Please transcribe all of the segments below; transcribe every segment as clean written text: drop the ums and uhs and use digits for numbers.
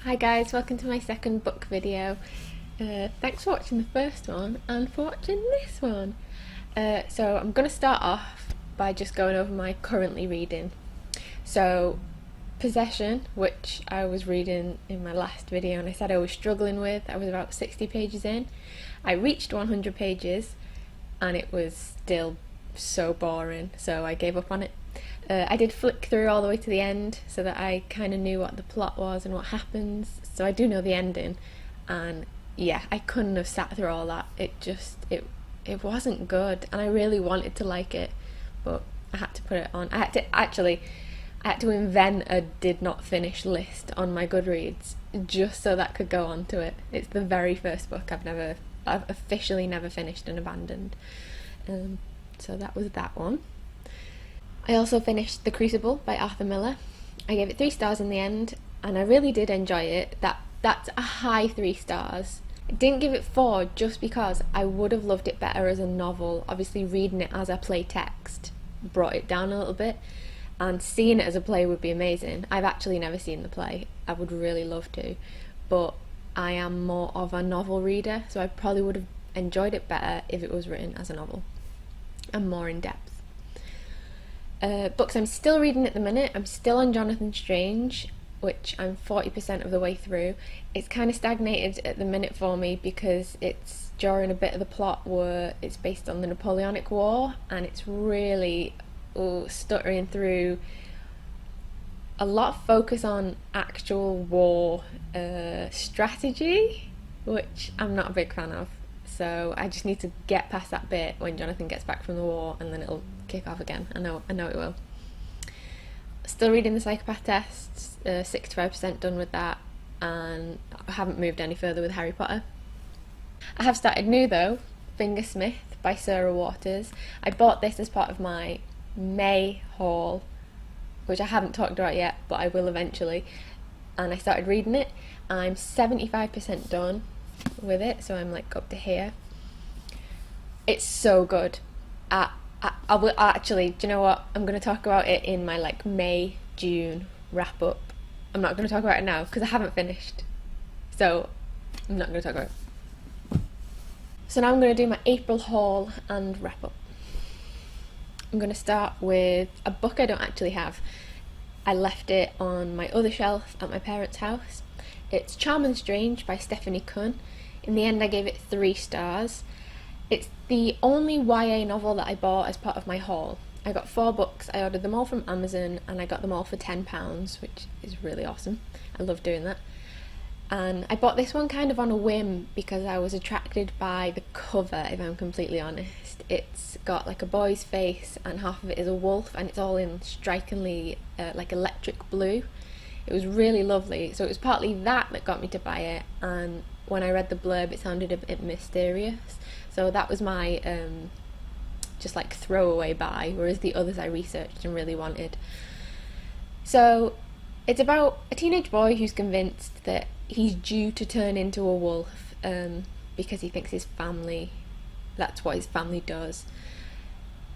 Hi guys, welcome to my second book video. Thanks for watching the first one and for watching this one. So I'm going to start off by just going over my currently reading. So Possession, which I was reading in my last video and I said I was struggling with, I was about 60 pages in. I reached 100 pages and it was still so boring, so I gave up on it. I did flick through all the way to the end so that I kind of knew what the plot was and what happens, so I do know the ending, and yeah, I couldn't have sat through all that. It wasn't good, and I really wanted to like it, but I had to put it on. I had to invent a did not finish list on my Goodreads just so that could go on to it. It's the very first book I've officially never finished and abandoned. So that was that one. I also finished The Crucible by Arthur Miller. I gave it 3 stars in the end, and I really did enjoy it. That's a high 3 stars. I didn't give it 4 just because I would have loved it better as a novel. Obviously reading it as a play text brought it down a little bit, and seeing it as a play would be amazing. I've actually never seen the play. I would really love to, but I am more of a novel reader, so I probably would have enjoyed it better if it was written as a novel and more in depth. Books I'm still reading at the minute, I'm still on Jonathan Strange, which I'm 40% of the way through. It's kind of stagnated at the minute for me because it's during a bit of the plot where it's based on the Napoleonic War, and it's really stuttering through a lot of focus on actual war strategy, which I'm not a big fan of. So I just need to get past that bit when Jonathan gets back from the war, and then it'll kick off again. I know it will. Still reading the Psychopath Tests, 65% done with that, and I haven't moved any further with Harry Potter. I have started new though, Fingersmith by Sarah Waters. I bought this as part of my May haul, which I haven't talked about yet, but I will eventually, and I started reading it. I'm 75% done with it, so I'm like up to here. It's so good. I will actually, do you know what, I'm going to talk about it in my like May, June wrap up. I'm not going to talk about it now because I haven't finished, so I'm not going to talk about it. So now I'm going to do my April haul and wrap up. I'm going to start with a book I don't actually have. I left it on my other shelf at my parents' house. It's Charm and Strange by Stephanie Kuhn. In the end I gave it 3 stars. It's the only YA novel that I bought as part of my haul. I got 4 books, I ordered them all from Amazon, and I got them all for £10, which is really awesome. I love doing that. And I bought this one kind of on a whim because I was attracted by the cover, if I'm completely honest. It's got like a boy's face and half of it is a wolf, and it's all in strikingly like electric blue. It was really lovely, so it was partly that got me to buy it, and when I read the blurb it sounded a bit mysterious, so that was my just like throwaway buy, whereas the others I researched and really wanted. So it's about a teenage boy who's convinced that he's due to turn into a wolf because he thinks that's what his family does.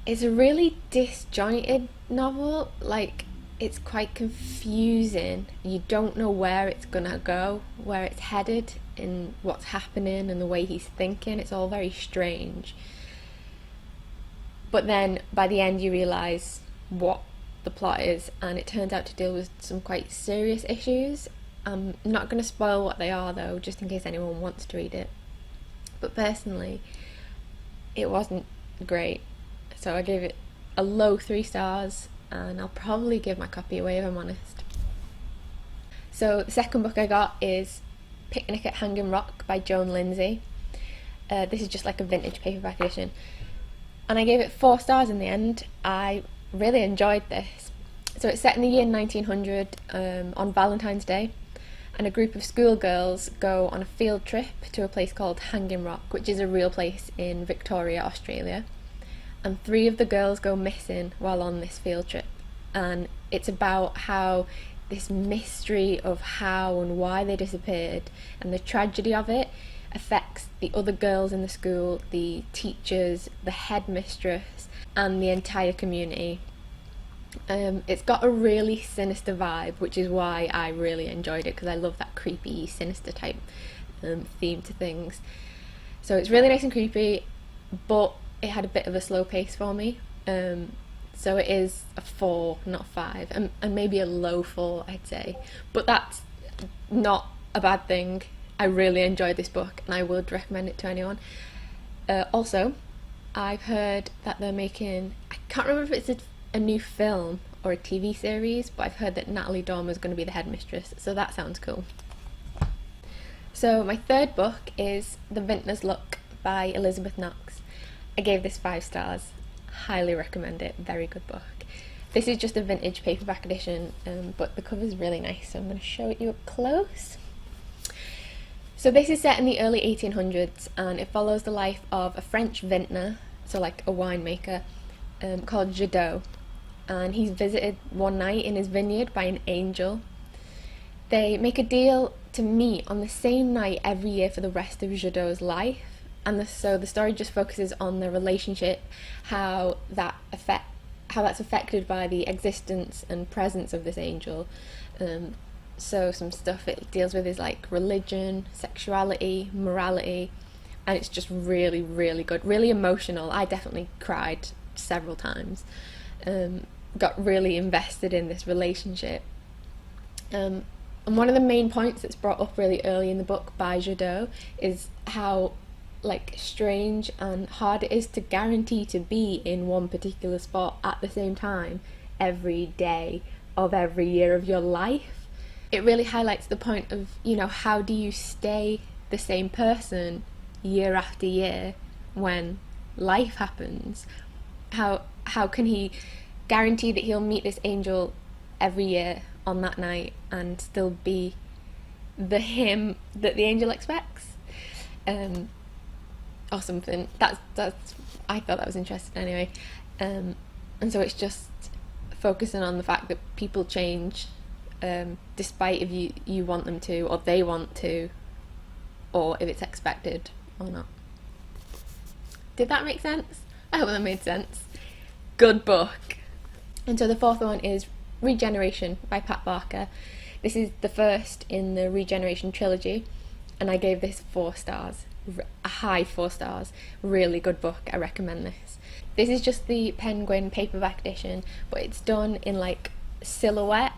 It's a really disjointed novel, like it's quite confusing. You don't know where it's gonna go, where it's headed, and what's happening, and the way he's thinking. It's all very strange. But then by the end you realise what the plot is, and it turns out to deal with some quite serious issues. I'm not going to spoil what they are though, just in case anyone wants to read it. But personally, it wasn't great, so I gave it a low 3 stars, and I'll probably give my copy away if I'm honest. So the second book I got is Picnic at Hanging Rock by Joan Lindsay. This is just like a vintage paperback edition, and I gave it 4 stars in the end. I really enjoyed this. So it's set in the year 1900 on Valentine's Day, and a group of schoolgirls go on a field trip to a place called Hanging Rock, which is a real place in Victoria, Australia. And 3 of the girls go missing while on this field trip, and it's about how this mystery of how and why they disappeared and the tragedy of it affects the other girls in the school, the teachers, the headmistress, and the entire community. It's got a really sinister vibe, which is why I really enjoyed it, because I love that creepy, sinister type theme to things. So it's really nice and creepy, but it had a bit of a slow pace for me. So it is a 4, not 5, and maybe a low 4, I'd say. But that's not a bad thing. I really enjoyed this book, and I would recommend it to anyone. Also, I've heard that they're making, I can't remember if it's a new film or a TV series, but I've heard that Natalie Dormer's going to be the headmistress, so that sounds cool. So my third book is The Ventless Look by Elizabeth Knox. I gave this 5 stars. Highly recommend it. Very good book. This is just a vintage paperback edition, but the cover's really nice, so I'm going to show it you up close. So this is set in the early 1800s, and it follows the life of a French vintner, so like a winemaker, called Jadot, and he's visited one night in his vineyard by an angel. They make a deal to meet on the same night every year for the rest of Jadot's life, and so the story just focuses on their relationship, how that's affected by the existence and presence of this angel. So some stuff it deals with is like religion, sexuality, morality, and it's just really, really good, really emotional. I definitely cried several times. Got really invested in this relationship. And one of the main points that's brought up really early in the book by Jadot is how like strange and hard it is to guarantee to be in one particular spot at the same time every day of every year of your life. It really highlights the point of, you know, how do you stay the same person year after year when life happens? How can he guarantee that he'll meet this angel every year on that night and still be the him that the angel expects? Or something. That's I thought that was interesting anyway. And so it's just focusing on the fact that people change, despite if you want them to, or they want to, or if it's expected or not. Did that make sense? I hope that made sense. Good book. And so the fourth one is Regeneration by Pat Barker. This is the first in the Regeneration trilogy, and I gave this 4 stars. A high 4 stars. Really good book. I recommend this. This is just the Penguin paperback edition, but it's done in like silhouette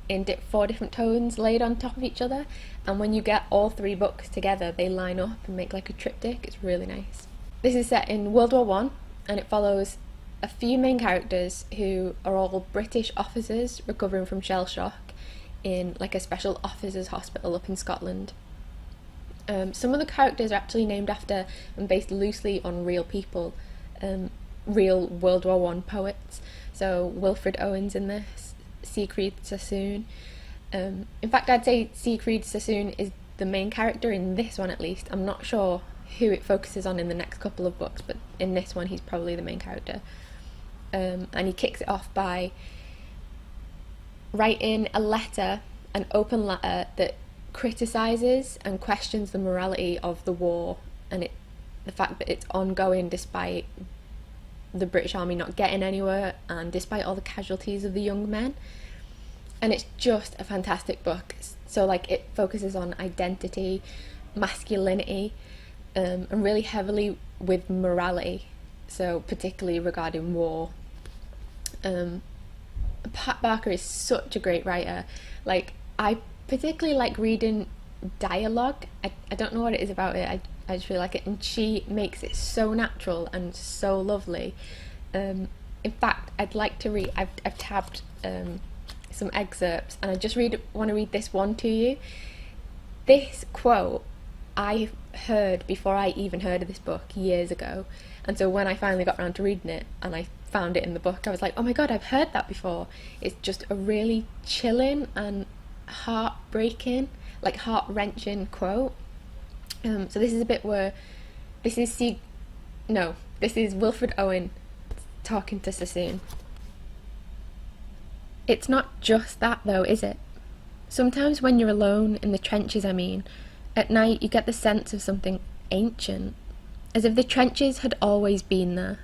in 4 different tones laid on top of each other, and when you get all 3 books together they line up and make like a triptych. It's really nice. This is set in World War One, and it follows a few main characters who are all British officers recovering from shell shock in like a special officers hospital up in Scotland. Some of the characters are actually named after and based loosely on real people, real World War One poets. So Wilfred Owen's in this, Siegfried Sassoon. In fact, I'd say Siegfried Sassoon is the main character in this one at least. I'm not sure who it focuses on in the next couple of books, but in this one he's probably the main character. And he kicks it off by writing a letter, an open letter that criticises and questions the morality of the war and the fact that it's ongoing despite the British Army not getting anywhere and despite all the casualties of the young men. And it's just a fantastic book. So like it focuses on identity, masculinity, and really heavily with morality, so particularly regarding war. Pat Barker is such a great writer. Like, I particularly like reading dialogue. I don't know what it is about it. I just really like it, and she makes it so natural and so lovely. In fact, I'd like to read. I've tabbed some excerpts, and I just want to read this one to you. This quote I heard before I even heard of this book years ago, and so when I finally got around to reading it and I found it in the book, I was like, oh my god, I've heard that before. It's just a really chilling and heartbreaking, like heart-wrenching quote. So this is a bit where this is Wilfred Owen talking to Sassoon. It's not just that though, is it? Sometimes when you're alone in the trenches, at night you get the sense of something ancient, as if the trenches had always been there.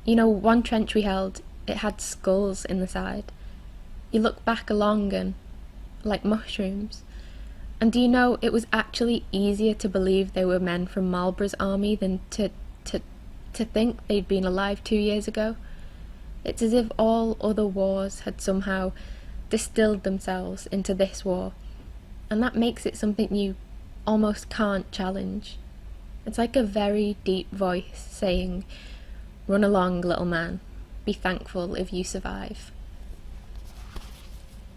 You know, one trench we held it had skulls in the side. You look back along and like mushrooms. And do you know, it was actually easier to believe they were men from Marlborough's army than to think they'd been alive 2 years ago. It's as if all other wars had somehow distilled themselves into this war, and that makes it something you almost can't challenge. It's like a very deep voice saying, "Run along, little man, be thankful if you survive."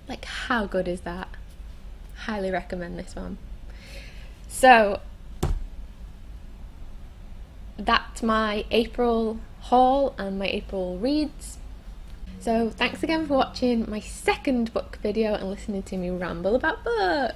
Like, how good is that? Highly recommend this one. So that's my April haul and my April reads. So thanks again for watching my second book video and listening to me ramble about books.